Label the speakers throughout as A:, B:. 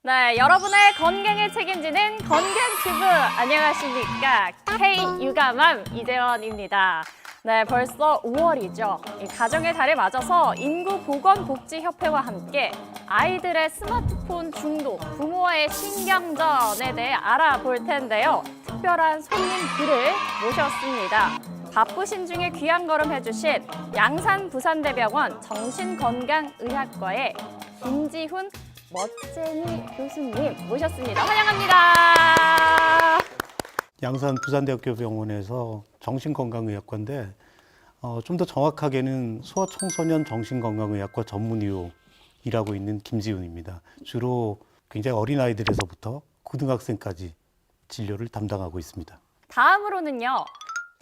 A: 네, 여러분의 건강을 책임지는 건강튜브 안녕하십니까? K-유가맘 이재원입니다. 네, 벌써 5월이죠. 이 가정의 달을 맞아서 인구보건복지협회와 함께 아이들의 스마트폰 중독, 부모의 신경전에 대해 알아볼 텐데요. 특별한 손님들을 모셨습니다. 바쁘신 중에 귀한 걸음 해주신 양산부산대병원 정신건강의학과의 김지훈 멋쟁이 교수님 모셨습니다. 환영합니다.
B: 양산 부산대학교 병원에서 정신건강의학과인데 좀 더 정확하게는 소아청소년 정신건강의학과 전문의로 일하고 있는 김지훈입니다. 주로 굉장히 어린아이들에서부터 고등학생까지 진료를 담당하고 있습니다.
A: 다음으로는요.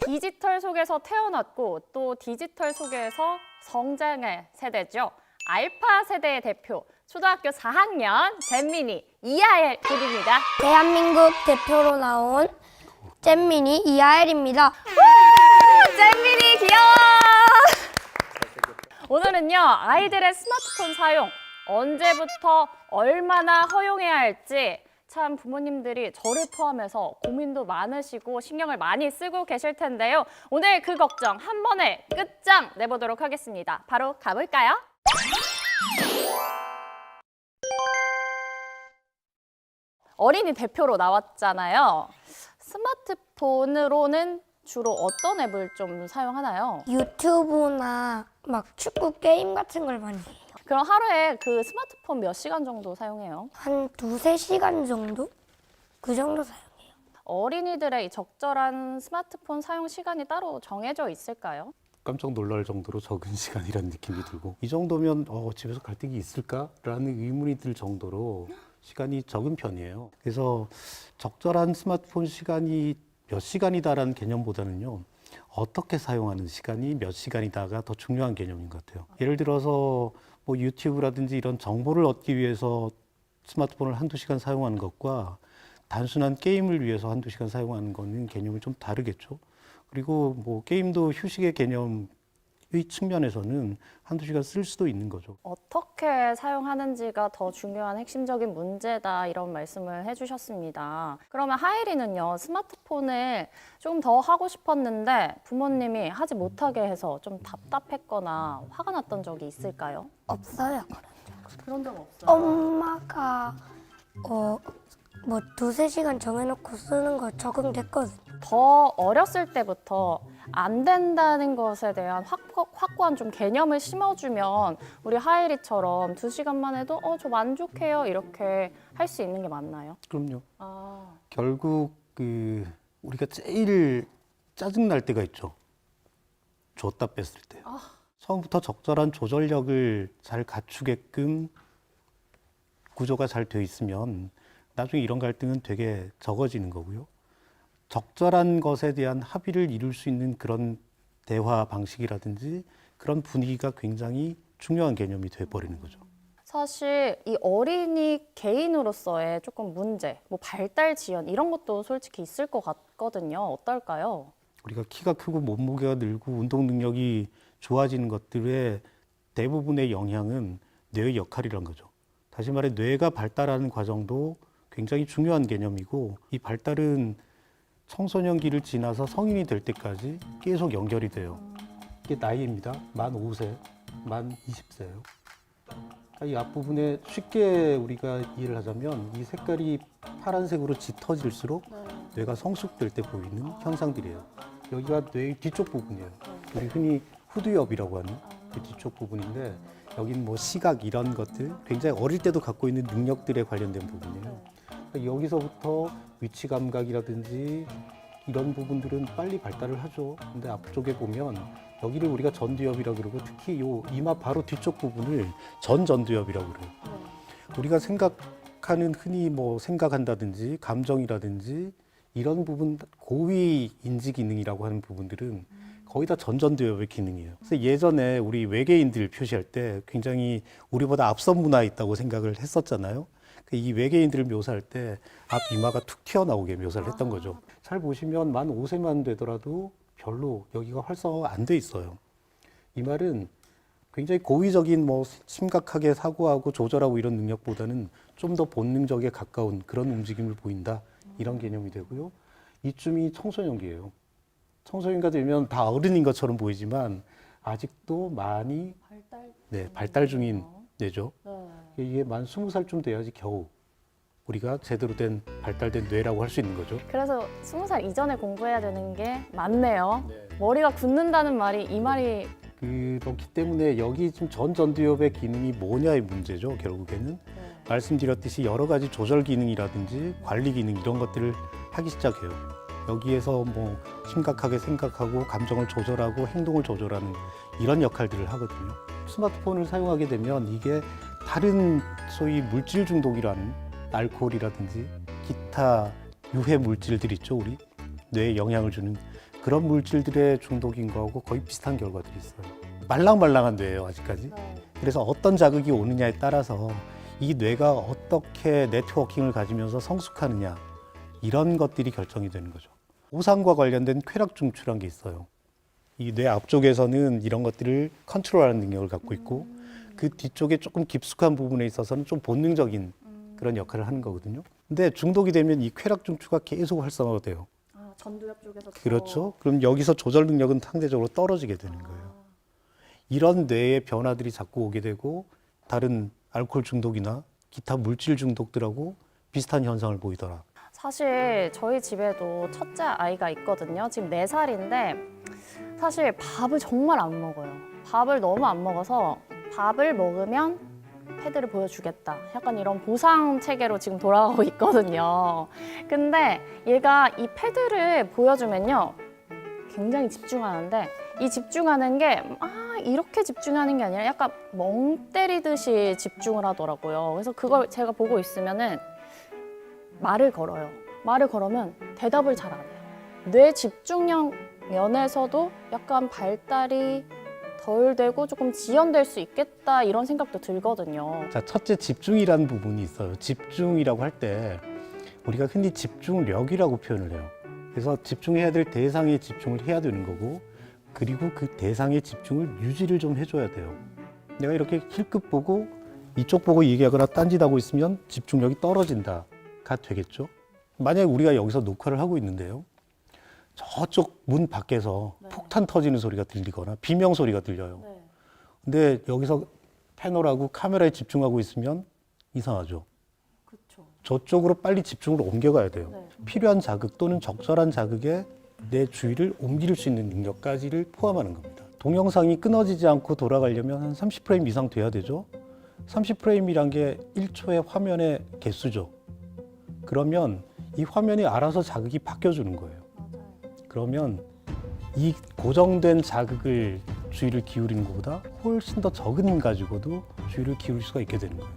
A: 디지털 속에서 태어났고 또 디지털 속에서 성장의 세대죠. 알파 세대의 대표, 초등학교 4학년 잼민이 이하엘 군입니다.
C: 대한민국 대표로 나온 잼민이 이하엘입니다.
A: 잼민이 귀여워! 오늘은요, 아이들의 스마트폰 사용 언제부터 얼마나 허용해야 할지 참 부모님들이 저를 포함해서 고민도 많으시고 신경을 많이 쓰고 계실 텐데요. 오늘 그 걱정 한 번에 끝장 내보도록 하겠습니다. 바로 가볼까요? 어린이 대표로 나왔잖아요. 스마트폰으로는 주로 어떤 앱을 좀 사용하나요?
C: 유튜브나 막 축구 게임 같은 걸 많이 해요.
A: 그럼 하루에 그 스마트폰 몇 시간 정도 사용해요?
C: 한 2~3시간 정도? 그 정도 사용해요.
A: 어린이들의 이 적절한 스마트폰 사용 시간이 따로 정해져 있을까요?
B: 깜짝 놀랄 정도로 적은 시간이라는 느낌이 들고 이 정도면 집에서 갈등이 있을까라는 의문이 들 정도로 시간이 적은 편이에요. 그래서 적절한 스마트폰 시간이 몇 시간이다라는 개념보다는요. 어떻게 사용하는 시간이 몇 시간이다가 더 중요한 개념인 것 같아요. 예를 들어서 뭐 유튜브라든지 이런 정보를 얻기 위해서 스마트폰을 한두 시간 사용하는 것과 단순한 게임을 위해서 한두 시간 사용하는 거는 개념이 좀 다르겠죠. 그리고 뭐 게임도 휴식의 개념의 측면에서는 한두 시간 쓸 수도 있는 거죠.
A: 어떻게 사용하는지가 더 중요한 핵심적인 문제다 이런 말씀을 해주셨습니다. 그러면 하일이는요 스마트폰을 좀 더 하고 싶었는데 부모님이 하지 못하게 해서 좀 답답했거나 화가 났던 적이 있을까요?
C: 없어요.
A: 그런 적 없어요.
C: 엄마가 뭐 2~3시간 정해놓고 쓰는 거 적응됐거든요.
A: 더 어렸을 때부터 안 된다는 것에 대한 확고한 좀 개념을 심어주면 우리 하일이처럼 2시간만 해도 저 만족해요 이렇게 할 수 있는 게 맞나요?
B: 그럼요.
A: 아,
B: 결국 우리가 제일 짜증 날 때가 있죠. 줬다 뺐을 때. 처음부터 적절한 조절력을 잘 갖추게끔 구조가 잘 돼 있으면 나중에 이런 갈등은 되게 적어지는 거고요. 적절한 것에 대한 합의를 이룰 수 있는 그런 대화 방식이라든지 그런 분위기가 굉장히 중요한 개념이 돼버리는 거죠.
A: 사실 이 어린이 개인으로서의 조금 문제, 뭐 발달 지연 이런 것도 솔직히 있을 것 같거든요. 어떨까요?
B: 우리가 키가 크고 몸무게가 늘고 운동 능력이 좋아지는 것들의 대부분의 영향은 뇌의 역할이란 거죠. 다시 말해 뇌가 발달하는 과정도 굉장히 중요한 개념이고 이 발달은 청소년기를 지나서 성인이 될 때까지 계속 연결이 돼요. 이게 나이입니다. 만 5세, 만 20세예요. 이 앞부분에 쉽게 우리가 이해를 하자면 이 색깔이 파란색으로 짙어질수록 뇌가 성숙될 때 보이는 현상들이에요. 여기가 뇌의 뒤쪽 부분이에요. 우리 흔히 후두엽이라고 하는 그 뒤쪽 부분인데 여기는 뭐 시각 이런 것들 굉장히 어릴 때도 갖고 있는 능력들에 관련된 부분이에요. 그러니까 여기서부터 위치 감각이라든지 이런 부분들은 빨리 발달을 하죠. 근데 앞쪽에 보면 여기를 우리가 전두엽이라고 그러고 특히 요 이마 바로 뒤쪽 부분을 전두엽이라고 그래요. 우리가 생각하는 흔히 뭐 생각한다든지 감정이라든지 이런 부분 고위 인지 기능이라고 하는 부분들은 거의 다 전두엽의 기능이에요. 그래서 예전에 우리 외계인들 표시할 때 굉장히 우리보다 앞선 문화에 있다고 생각을 했었잖아요. 이 외계인들을 묘사할 때 앞 이마가 툭 튀어나오게 묘사를 했던 거죠. 잘 보시면 만 5세만 되더라도 별로 여기가 활성화가 안 돼 있어요. 이 말은 굉장히 고의적인 뭐 심각하게 사고하고 조절하고 이런 능력보다는 좀 더 본능적에 가까운 그런 움직임을 보인다. 이런 개념이 되고요. 이쯤이 청소년기예요. 청소년기가 되면 다 어른인 것처럼 보이지만 아직도 많이 발달 중인 뇌죠. 이게 만 20살쯤 돼야지 겨우 우리가 제대로 된 발달된 뇌라고 할 수 있는 거죠.
A: 그래서 20살 이전에 공부해야 되는 게 맞네요. 머리가 굳는다는 말이 이 말이
B: 그렇기 때문에 여기 지금 전두엽의 기능이 뭐냐의 문제죠. 결국에는 말씀드렸듯이 여러 가지 조절 기능이라든지 관리 기능 이런 것들을 하기 시작해요. 여기에서 뭐 심각하게 생각하고 감정을 조절하고 행동을 조절하는 이런 역할들을 하거든요. 스마트폰을 사용하게 되면 이게 다른 소위 물질 중독이라는 알코올이라든지 기타 유해 물질들 있죠. 우리 뇌에 영향을 주는 그런 물질들의 중독인 거하고 거의 비슷한 결과들이 있어요. 말랑말랑한 뇌예요, 아직까지. 그래서 어떤 자극이 오느냐에 따라서 이 뇌가 어떻게 네트워킹을 가지면서 성숙하느냐 이런 것들이 결정이 되는 거죠. 보상과 관련된 쾌락 중추라는 게 있어요. 이 뇌 앞쪽에서는 이런 것들을 컨트롤하는 능력을 갖고 있고 그 뒤쪽에 조금 깊숙한 부분에 있어서는 좀 본능적인 그런 역할을 하는 거거든요. 근데 중독이 되면 이 쾌락 중추가 계속 활성화가 돼요.
A: 전두엽 쪽에서
B: 그렇죠. 그럼 여기서 조절 능력은 상대적으로 떨어지게 되는 거예요. 이런 뇌의 변화들이 자꾸 오게 되고 다른 알코올 중독이나 기타 물질 중독들하고 비슷한 현상을 보이더라.
A: 사실 저희 집에도 첫째 아이가 있거든요. 지금 4살인데 사실 밥을 정말 안 먹어요. 밥을 너무 안 먹어서 밥을 먹으면 패드를 보여주겠다. 약간 이런 보상 체계로 지금 돌아가고 있거든요. 근데 얘가 이 패드를 보여주면요. 굉장히 집중하는데 이 집중하는 게 이렇게 집중하는 게 아니라 약간 멍 때리듯이 집중을 하더라고요. 그래서 그걸 제가 보고 있으면은 말을 걸어요. 말을 걸으면 대답을 잘 안 해요. 뇌 집중력 면에서도 약간 발달이 덜 되고 조금 지연될 수 있겠다 이런 생각도 들거든요.
B: 자, 첫째 집중이라는 부분이 있어요. 집중이라고 할 때 우리가 흔히 집중력이라고 표현을 해요. 그래서 집중해야 될 대상에 집중을 해야 되는 거고 그리고 그 대상의 집중을 유지를 좀 해줘야 돼요. 내가 이렇게 힐끗 보고 이쪽 보고 얘기하거나 딴짓하고 있으면 집중력이 떨어진다가 되겠죠. 만약에 우리가 여기서 녹화를 하고 있는데요. 저쪽 문 밖에서 폭탄 터지는 소리가 들리거나 비명 소리가 들려요. 근데 여기서 패널하고 카메라에 집중하고 있으면 이상하죠. 저쪽으로 빨리 집중을 옮겨가야 돼요. 필요한 자극 또는 적절한 자극에 내 주의를 옮길 수 있는 능력까지를 포함하는 겁니다. 동영상이 끊어지지 않고 돌아가려면 한 30프레임 이상 돼야 되죠. 30프레임이란 게 1초의 화면의 개수죠. 그러면 이 화면이 알아서 자극이 바뀌어주는 거예요. 그러면 이 고정된 자극을 주의를 기울이는 것보다 훨씬 더 적은 힘 가지고도 주의를 기울일 수가 있게 되는 거예요.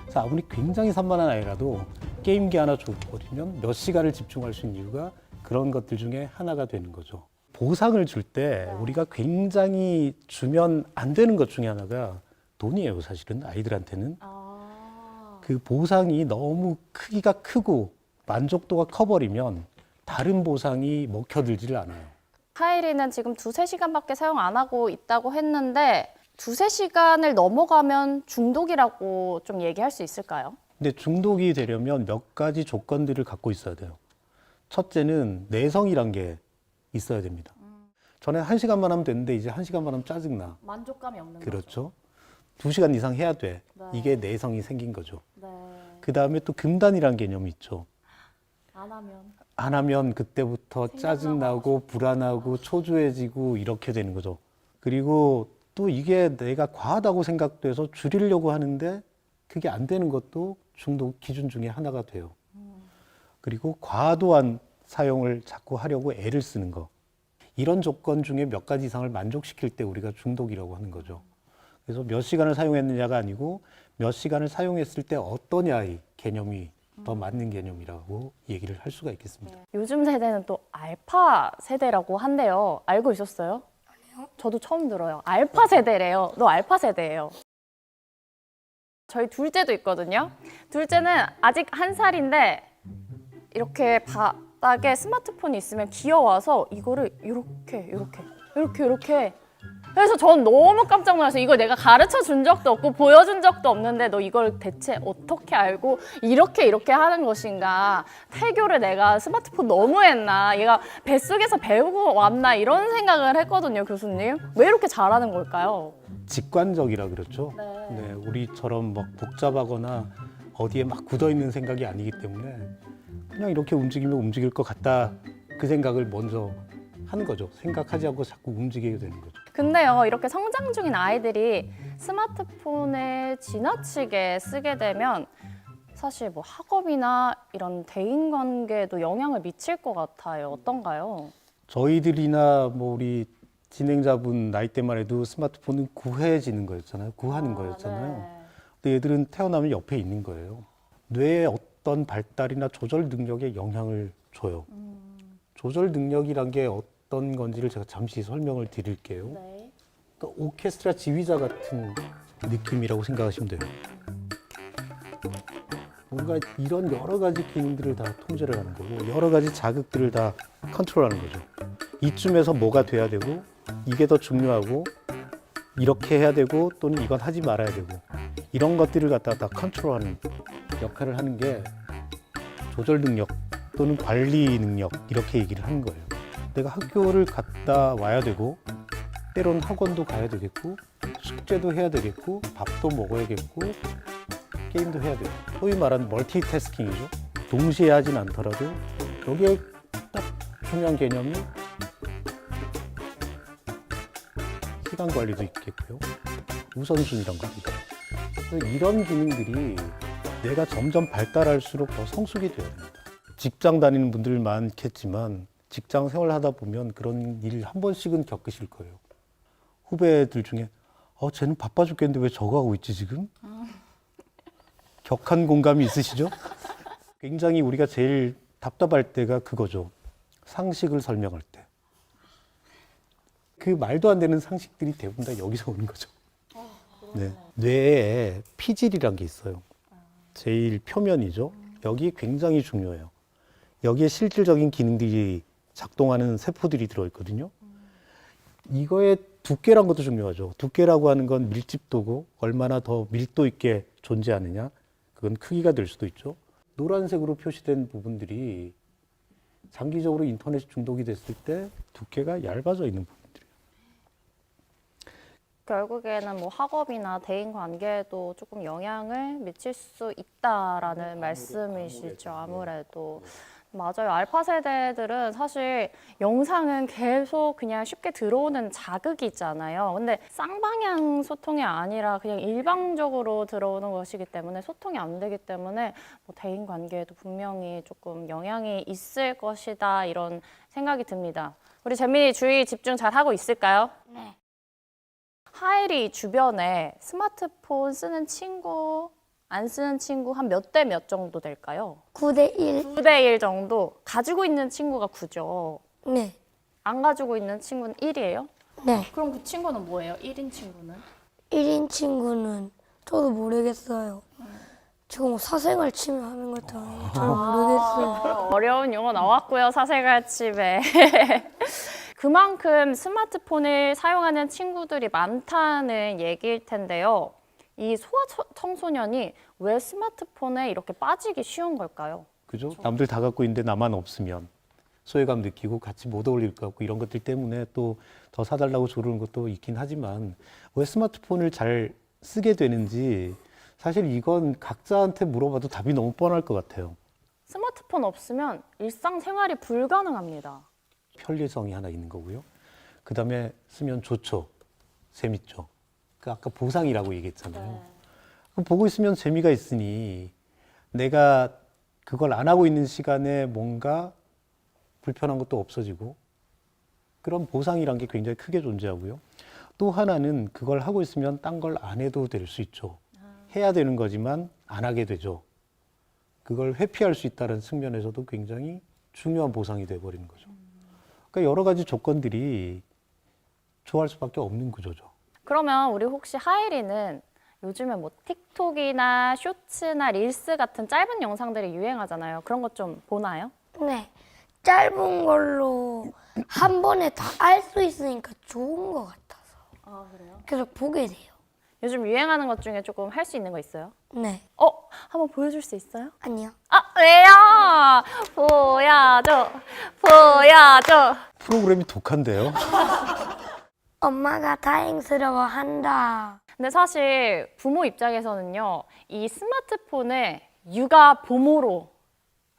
B: 그래서 아무리 굉장히 산만한 아이라도 게임기 하나 줘버리면 몇 시간을 집중할 수 있는 이유가 그런 것들 중에 하나가 되는 거죠. 보상을 줄 때 우리가 굉장히 주면 안 되는 것 중에 하나가 돈이에요, 사실은 아이들한테는. 그 보상이 너무 크기가 크고 만족도가 커버리면 다른 보상이 먹혀들지를 않아요.
A: 카이리는 지금 2-3시간밖에 사용 안 하고 있다고 했는데 2-3시간을 넘어가면 중독이라고 좀 얘기할 수 있을까요?
B: 근데 중독이 되려면 몇 가지 조건들을 갖고 있어야 돼요. 첫째는 내성이란 게 있어야 됩니다. 전에 1시간만 하면 됐는데 이제 1시간만 하면 짜증나.
A: 만족감이 없는
B: 그렇죠. 2시간 이상 해야 돼.
A: 네.
B: 이게 내성이 생긴 거죠.
A: 네.
B: 그 다음에 또 금단이라는 개념이 있죠.
A: 안 하면
B: 그때부터 짜증나고 불안하고 초조해지고 이렇게 되는 거죠. 그리고 또 이게 내가 과하다고 생각돼서 줄이려고 하는데 그게 안 되는 것도 중독 기준 중에 하나가 돼요. 그리고 과도한 사용을 자꾸 하려고 애를 쓰는 거. 이런 조건 중에 몇 가지 이상을 만족시킬 때 우리가 중독이라고 하는 거죠. 그래서 몇 시간을 사용했느냐가 아니고 몇 시간을 사용했을 때 어떠냐의 개념이 더 맞는 개념이라고 얘기를 할 수가 있겠습니다.
A: 요즘 세대는 또 알파 세대라고 한대요. 알고 있었어요?
C: 아니요.
A: 저도 처음 들어요. 알파 세대래요. 너 알파 세대예요. 저희 둘째도 있거든요. 둘째는 아직 1살인데 이렇게 바닥에 스마트폰이 있으면 귀여워서 이거를 이렇게 그래서 전 너무 깜짝 놀랐어요. 이걸 내가 가르쳐 준 적도 없고 보여준 적도 없는데 너 이걸 대체 어떻게 알고 이렇게 하는 것인가. 태교를 내가 스마트폰 너무했나. 얘가 뱃속에서 배우고 왔나 이런 생각을 했거든요, 교수님. 왜 이렇게 잘하는 걸까요?
B: 직관적이라 그렇죠.
A: 네.
B: 네, 우리처럼 막 복잡하거나 어디에 막 굳어 있는 생각이 아니기 때문에 그냥 이렇게 움직이면 움직일 것 같다. 그 생각을 먼저 하는 거죠. 생각하지 않고 자꾸 움직이게 되는 거죠.
A: 근데요, 이렇게 성장 중인 아이들이 스마트폰을 지나치게 쓰게 되면 사실 뭐 학업이나 이런 대인관계에도 영향을 미칠 것 같아요. 어떤가요?
B: 저희들이나 뭐 우리 진행자분 나이대만 해도 스마트폰은 구해지는 거였잖아요. 구하는 거였잖아요.
A: 네.
B: 근데 얘들은 태어나면 옆에 있는 거예요. 뇌의 어떤 발달이나 조절 능력에 영향을 줘요. 조절 능력이란 게 어떤 건지를 제가 잠시 설명을 드릴게요.
A: 네.
B: 그러니까 오케스트라 지휘자 같은 느낌이라고 생각하시면 돼요. 뭔가 이런 여러 가지 기능들을 다 통제를 하는 거고 여러 가지 자극들을 다 컨트롤하는 거죠. 이쯤에서 뭐가 돼야 되고 이게 더 중요하고 이렇게 해야 되고 또는 이건 하지 말아야 되고 이런 것들을 갖다가 다 컨트롤하는 역할을 하는 게 조절 능력 또는 관리 능력 이렇게 얘기를 하는 거예요. 내가 학교를 갔다 와야 되고 때론 학원도 가야 되겠고 숙제도 해야 되겠고 밥도 먹어야겠고 게임도 해야 되고 소위 말하는 멀티태스킹이죠. 동시에 하진 않더라도 여기에 딱 중요한 개념이 시간 관리도 있겠고요. 우선순위란 겁니다. 그래서 이런 기능들이 내가 점점 발달할수록 더 성숙이 되어야 됩니다. 직장 다니는 분들 많겠지만 직장 생활 하다 보면 그런 일 한 번씩은 겪으실 거예요. 후배들 중에 쟤는 바빠 죽겠는데 왜 저거 하고 있지 지금? 격한 공감이 있으시죠? 굉장히 우리가 제일 답답할 때가 그거죠. 상식을 설명할 때. 그 말도 안 되는 상식들이 대부분 다 여기서 오는 거죠. 네. 뇌에 피질이란 게 있어요. 제일 표면이죠. 여기 굉장히 중요해요. 여기에 실질적인 기능들이 작동하는 세포들이 들어있거든요. 이거의 두께란 것도 중요하죠. 두께라고 하는 건 밀집도고 얼마나 더 밀도 있게 존재하느냐. 그건 크기가 될 수도 있죠. 노란색으로 표시된 부분들이 장기적으로 인터넷 중독이 됐을 때 두께가 얇아져 있는 부분들이에요.
A: 결국에는 뭐 학업이나 대인 관계에도 조금 영향을 미칠 수 있다라는 말씀이시죠. 아무래도. 맞아요. 알파 세대들은 사실 영상은 계속 그냥 쉽게 들어오는 자극이 있잖아요. 근데 쌍방향 소통이 아니라 그냥 일방적으로 들어오는 것이기 때문에 소통이 안 되기 때문에 뭐 대인 관계에도 분명히 조금 영향이 있을 것이다 이런 생각이 듭니다. 우리 재민이 주의 집중 잘 하고 있을까요?
C: 네.
A: 하일이 주변에 스마트폰 쓰는 친구, 안 쓰는 친구 한 몇 대 몇 정도 될까요?
C: 9대1.
A: 9대 1 정도. 가지고 있는 친구가 9죠.
C: 네.
A: 안 가지고 있는 친구는 1이에요?
C: 네.
A: 그럼 그 친구는 뭐예요? 1인 친구는?
C: 1인 친구는 저도 모르겠어요. 지금 뭐 사생활 침해하는 것 같아요. 잘 모르겠어요.
A: 어려운 용어 나왔고요. 사생활 침해. 그만큼 스마트폰을 사용하는 친구들이 많다는 얘기일 텐데요. 이 소아청소년이 왜 스마트폰에 이렇게 빠지기 쉬운 걸까요?
B: 그죠? 남들 다 갖고 있는데 나만 없으면 소외감 느끼고 같이 못 어울릴 것 같고 이런 것들 때문에 또 더 사달라고 조르는 것도 있긴 하지만 왜 스마트폰을 잘 쓰게 되는지 사실 이건 각자한테 물어봐도 답이 너무 뻔할 것 같아요.
A: 스마트폰 없으면 일상생활이 불가능합니다.
B: 편리성이 하나 있는 거고요. 그 다음에 쓰면 좋죠. 재밌죠. 그 아까 보상이라고 얘기했잖아요. 그럼 보고 있으면 재미가 있으니 내가 그걸 안 하고 있는 시간에 뭔가 불편한 것도 없어지고 그런 보상이란 게 굉장히 크게 존재하고요. 또 하나는 그걸 하고 있으면 딴 걸 안 해도 될 수 있죠. 해야 되는 거지만 안 하게 되죠. 그걸 회피할 수 있다는 측면에서도 굉장히 중요한 보상이 돼버리는 거죠. 그러니까 여러 가지 조건들이 좋아할 수밖에 없는 구조죠.
A: 그러면 우리 혹시 하일이는 요즘에 뭐 틱톡이나 쇼츠나 릴스 같은 짧은 영상들이 유행하잖아요. 그런 것 좀 보나요?
C: 네. 짧은 걸로 한 번에 다 알 수 있으니까 좋은 것 같아서.
A: 아, 그래요?
C: 계속 보게 돼요.
A: 요즘 유행하는 것 중에 조금 할 수 있는 거 있어요?
C: 네.
A: 한번 보여줄 수 있어요?
C: 아니요.
A: 아, 왜요? 보여줘, 보여줘.
B: 프로그램이 독한데요.
C: 엄마가 다행스러워한다.
A: 근데 사실 부모 입장에서는요, 이 스마트폰을 육아 보모로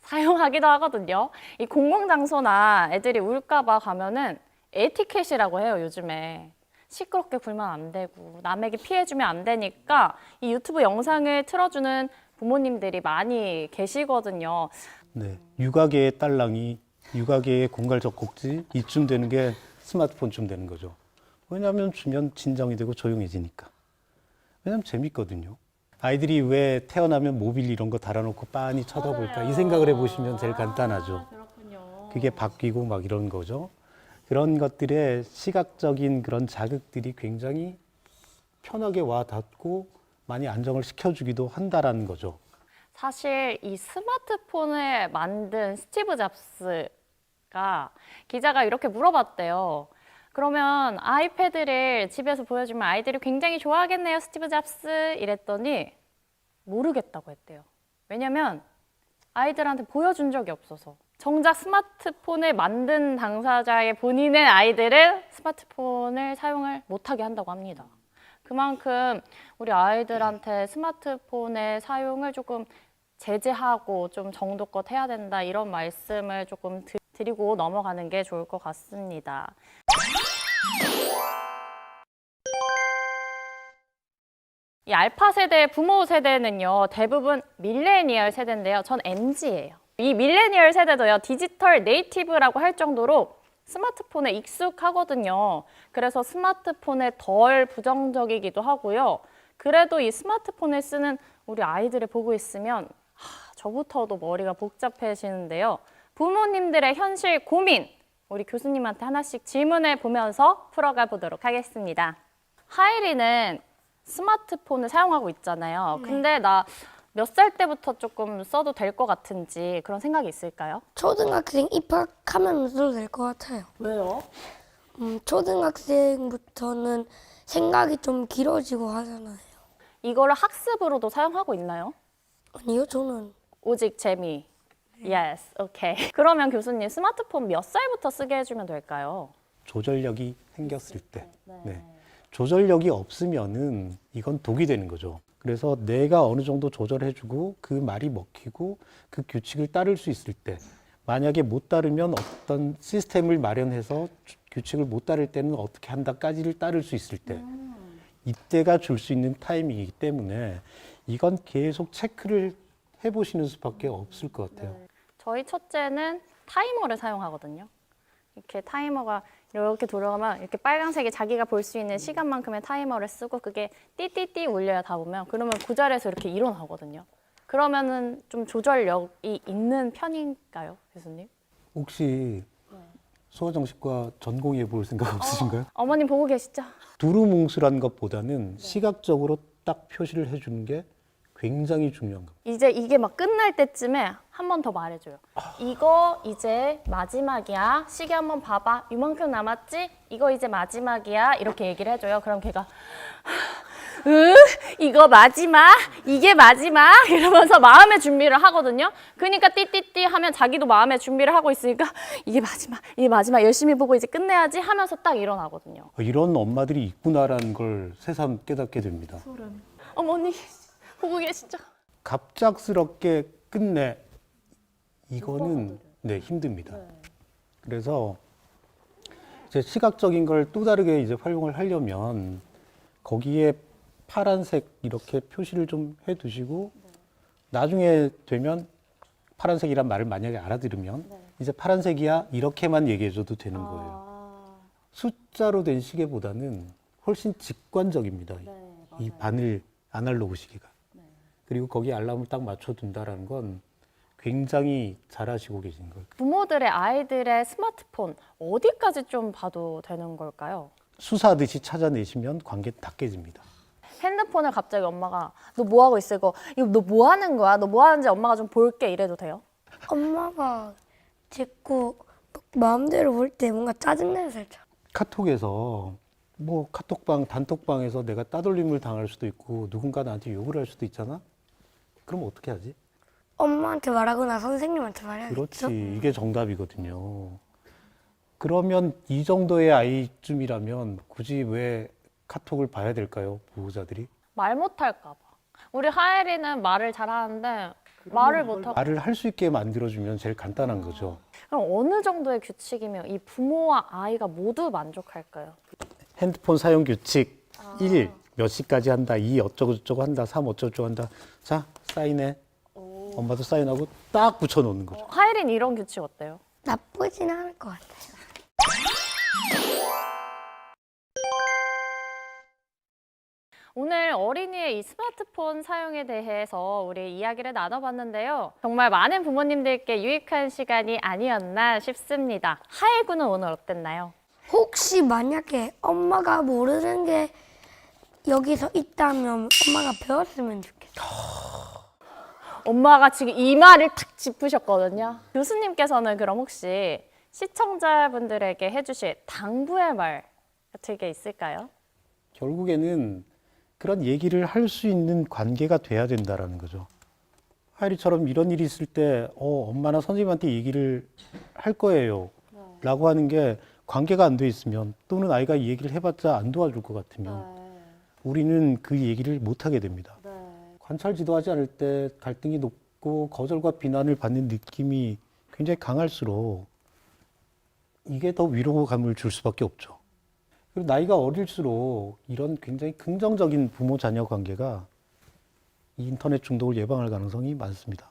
A: 사용하기도 하거든요. 이 공공장소나 애들이 울까봐 가면은 에티켓이라고 해요, 요즘에. 시끄럽게 굴면 안 되고 남에게 피해주면 안 되니까 이 유튜브 영상을 틀어주는 부모님들이 많이 계시거든요.
B: 네, 육아계의 딸랑이, 육아계의 공갈 젖꼭지 이쯤 되는 게 스마트폰쯤 되는 거죠. 왜냐하면 주면 진정이 되고 조용해지니까. 왜냐하면 재밌거든요. 아이들이 왜 태어나면 모빌 이런 거 달아놓고 빤히 쳐다볼까 이 생각을 해보시면 제일 간단하죠.
A: 그렇군요.
B: 그게 바뀌고 막 이런 거죠. 그런 것들의 시각적인 그런 자극들이 굉장히 편하게 와 닿고 많이 안정을 시켜주기도 한다라는 거죠.
A: 사실 이 스마트폰을 만든 스티브 잡스가 기자가 이렇게 물어봤대요. 그러면 아이패드를 집에서 보여주면 아이들이 굉장히 좋아하겠네요, 스티브 잡스. 이랬더니 모르겠다고 했대요. 왜냐면 아이들한테 보여준 적이 없어서. 정작 스마트폰을 만든 당사자의 본인의 아이들은 스마트폰을 사용을 못하게 한다고 합니다. 그만큼 우리 아이들한테 스마트폰의 사용을 조금 제재하고 좀 정도껏 해야 된다 이런 말씀을 조금 드리고 넘어가는 게 좋을 것 같습니다. 이 알파 세대의 부모 세대는요, 대부분 밀레니얼 세대인데요. 전 MZ예요. 이 밀레니얼 세대도요, 디지털 네이티브라고 할 정도로 스마트폰에 익숙하거든요. 그래서 스마트폰에 덜 부정적이기도 하고요. 그래도 이 스마트폰을 쓰는 우리 아이들을 보고 있으면 저부터도 머리가 복잡해지는데요. 부모님들의 현실 고민, 우리 교수님한테 하나씩 질문을 보면서 풀어가 보도록 하겠습니다. 하이리는 스마트폰을 사용하고 있잖아요. 근데 나 몇 살 때부터 조금 써도 될 것 같은지 그런 생각이 있을까요?
C: 초등학생 입학하면 써도 될 것 같아요.
A: 왜요?
C: 초등학생부터는 생각이 좀 길어지고 하잖아요.
A: 이거를 학습으로도 사용하고 있나요?
C: 아니요, 저는
A: 오직 재미. Yes, okay. 그러면 교수님 스마트폰 몇 살부터 쓰게 해주면 될까요?
B: 조절력이 생겼을 때. 네. 조절력이 없으면은 이건 독이 되는 거죠. 그래서 내가 어느 정도 조절해주고 그 말이 먹히고 그 규칙을 따를 수 있을 때, 만약에 못 따르면 어떤 시스템을 마련해서 규칙을 못 따를 때는 어떻게 한다까지를 따를 수 있을 때, 이때가 줄 수 있는 타이밍이기 때문에 이건 계속 체크를 해보시는 수밖에 없을 것 같아요.
A: 저희 첫째는 타이머를 사용하거든요. 이렇게 타이머가 이렇게 돌아가면 이렇게 빨간색이 자기가 볼 수 있는 시간만큼의 타이머를 쓰고 그게 띠띠띠 울려야 다 보면 그러면 그 자리에서 이렇게 일어나거든요. 그러면은 좀 조절력이 있는 편인가요, 교수님?
B: 혹시 소아정신과 전공해 볼 생각 없으신가요?
A: 어머님 보고 계시죠?
B: 두루뭉술한 것보다는 시각적으로 딱 표시를 해주는 게 굉장히 중요한 겁니다.
A: 이제 이게 막 끝날 때쯤에 한 번 더 말해줘요. 이거 이제 마지막이야. 시계 한번 봐봐. 이만큼 남았지? 이거 이제 마지막이야. 이렇게 얘기를 해줘요. 그럼 걔가 이거 마지막? 이게 마지막? 이러면서 마음의 준비를 하거든요. 그러니까 띠띠띠 하면 자기도 마음의 준비를 하고 있으니까 이게 마지막 열심히 보고 이제 끝내야지 하면서 딱 일어나거든요.
B: 이런 엄마들이 있구나라는 걸 새삼 깨닫게 됩니다.
A: 어머니 보고 계시죠?
B: 갑작스럽게 끝내 이거는 네, 힘듭니다. 그래서 이제 시각적인 걸 또 다르게 이제 활용을 하려면 거기에 파란색 이렇게 표시를 좀 해두시고 나중에 되면 파란색이란 말을 만약에 알아들으면 이제 파란색이야 이렇게만 얘기해줘도 되는 거예요. 숫자로 된 시계보다는 훨씬 직관적입니다. 이 바늘 아날로그 시계가. 그리고 거기에 알람을 딱 맞춰둔다라는 건 굉장히 잘하시고 계신 거예요.
A: 부모들의 아이들의 스마트폰 어디까지 좀 봐도 되는 걸까요?
B: 수사하듯이 찾아내시면 관계 다 깨집니다.
A: 핸드폰을 갑자기 엄마가 너 뭐 하고 있어? 이거 너 뭐 하는 거야? 너 뭐 하는지 엄마가 좀 볼게 이래도 돼요?
C: 엄마가 제 거 마음대로 볼 때 뭔가 짜증나요, 살짝.
B: 카톡에서 뭐 카톡방, 단톡방에서 내가 따돌림을 당할 수도 있고 누군가 나한테 욕을 할 수도 있잖아. 그럼 어떻게 하지?
C: 엄마한테 말하거나 선생님한테 말해야겠죠?
B: 그렇지. 이게 정답이거든요. 그러면 이 정도의 아이쯤이라면 굳이 왜 카톡을 봐야 될까요? 보호자들이?
A: 말 못할까 봐. 우리 하엘이는 말을 잘하는데 말을 못하고.
B: 말을 할 수 있게 만들어주면 제일 간단한 거죠.
A: 그럼 어느 정도의 규칙이면 이 부모와 아이가 모두 만족할까요?
B: 핸드폰 사용 규칙 1. 몇 시까지 한다. 2. 어쩌고저쩌고 한다. 3. 어쩌고저쩌고 한다. 자, 사인해. 엄마도 사인하고 딱 붙여놓는 거죠.
A: 하엘이는 이런 규칙 어때요?
C: 나쁘진 않을 것 같아요.
A: 오늘 어린이의 이 스마트폰 사용에 대해서 우리 이야기를 나눠봤는데요. 정말 많은 부모님들께 유익한 시간이 아니었나 싶습니다. 하엘 군은 오늘 어땠나요?
C: 혹시 만약에 엄마가 모르는 게 여기서 있다면 엄마가 배웠으면 좋겠어요.
A: 엄마가 지금 이 말을 탁 짚으셨거든요. 교수님께서는 그럼 혹시 시청자분들에게 해주실 당부의 말 같은 게 있을까요?
B: 결국에는 그런 얘기를 할 수 있는 관계가 돼야 된다라는 거죠. 하이리처럼 이런 일이 있을 때 엄마나 선생님한테 얘기를 할 거예요 라고 하는 게 관계가 안 돼 있으면 또는 아이가 이 얘기를 해봤자 안 도와줄 것 같으면 우리는 그 얘기를 못 하게 됩니다. 관찰 지도하지 않을 때 갈등이 높고 거절과 비난을 받는 느낌이 굉장히 강할수록 이게 더 위로감을 줄 수밖에 없죠. 그리고 나이가 어릴수록 이런 굉장히 긍정적인 부모-자녀 관계가 이 인터넷 중독을 예방할 가능성이 많습니다.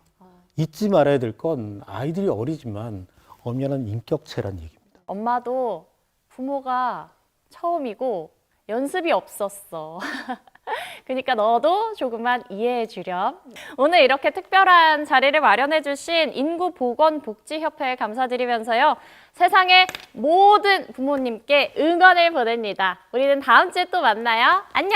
B: 잊지 말아야 될 건 아이들이 어리지만 엄연한 인격체란 얘기입니다.
A: 엄마도 부모가 처음이고 연습이 없었어. 그러니까 너도 조금만 이해해 주렴. 오늘 이렇게 특별한 자리를 마련해 주신 인구보건복지협회에 감사드리면서요. 세상의 모든 부모님께 응원을 보냅니다. 우리는 다음 주에 또 만나요. 안녕.